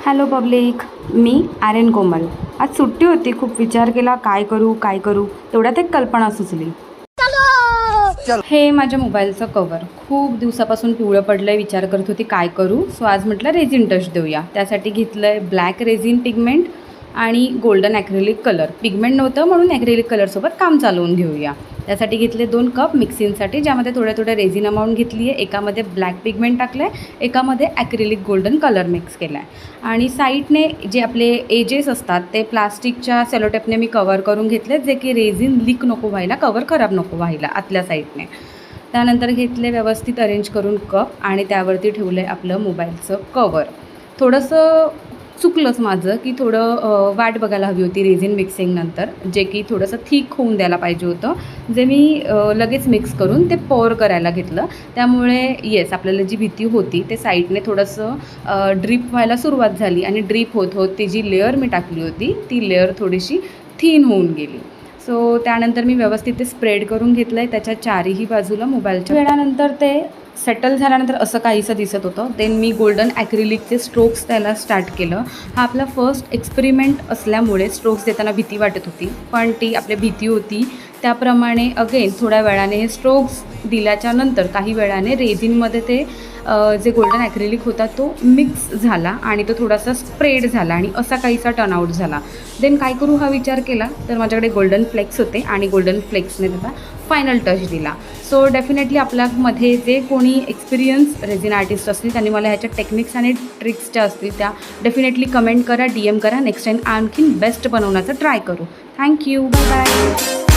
Hello public, मी आर्यन कोमल. आज सुट्टी होती. खूप विचार केला काय करू. तेवढ्यात एक कल्पना सुचली. हे माझ्या मोबाईलचं कवर खूप दिवसापासून पिवळं पडलं आहे. विचार करत होती काय करू. सो आज म्हटलं रेझिन टच देऊया. त्यासाठी घेतलं आहे ब्लॅक रेझिन पिगमेंट आणि गोल्डन ॲक्रेलिक कलर. पिगमेंट नव्हतं म्हणून ॲक्रेलिक कलरसोबत काम चालवून घेऊया. त्यासाठी घेतले 2 कप मिक्सिंगसाठी, ज्यामध्ये थोडे रेझिन अमाऊंट घेतली आहे. एकामध्ये ब्लॅक पिगमेंट टाकलं आहे, एकामध्ये ॲक्रेलिक गोल्डन कलर मिक्स केला आहे. आणि साईडने जे आपले एजेस असतात ते प्लास्टिकच्या सेलोटेपने मी कवर करून घेतले, जे की रेझिन लीक नको व्हायला, कवर खराब नको व्हायला आतल्या साईडने. त्यानंतर घेतले व्यवस्थित अरेंज करून कप आणि त्यावरती ठेवलं आहे आपलं मोबाईलचं कवर. थोडंसं चुकलंच माझं की थोडं वाट बघायला हवी होती रेझिन मिक्सिंगनंतर, जे की थोडंसं थिक होऊन द्यायला पाहिजे होतं, जे मी लगेच मिक्स करून ते पोर करायला घेतलं. त्यामुळे येस, आपल्याला जी भीती होती ते साईडने थोडंसं ड्रीप व्हायला सुरुवात झाली आणि ड्रीप होत ती जी लेअर मी टाकली होती ती लेअर थोडीशी थिन होऊन गेली. सो त्यानंतर मी व्यवस्थित ते स्प्रेड करून घेतलं आहे त्याच्या चारही बाजूला. मोबाईलच्या वेळानंतर ते सेटल झाल्यानंतर असं काहीसं दिसत होतं. देन मी गोल्डन ॲक्रिलिकचे स्ट्रोक्स द्यायला स्टार्ट केलं. हा आपला फर्स्ट एक्सपेरिमेंट असल्यामुळे स्ट्रोक्स देताना भीती वाटत होती, पण ती आपली भीती होती त्याप्रमाणे अगेन थोड्या वेळाने हे स्ट्रोक्स दिल्याच्या नंतर काही वेळाने रेझिनमध्ये ते जे गोल्डन ॲक्रेलिक होता तो मिक्स झाला आणि तो थोडासा स्प्रेड झाला आणि असा काहीसा टर्नआउट झाला. देन काय करू हा विचार केला तर माझ्याकडे गोल्डन फ्लेक्स होते आणि गोल्डन फ्लेक्सने त्याचा फायनल टच दिला. सो डेफिनेटली आपल्यामध्ये जे कोणी एक्सपिरियन्स रेझिन आर्टिस्ट असतील त्यांनी मला ह्याच्या टेक्निक्स आणि ट्रिक्स ज्या असतील त्या डेफिनेटली कमेंट करा, DM करा. नेक्स्ट टाईम आणखीन बेस्ट बनवण्याचा ट्राय करू. Thank you, bye bye.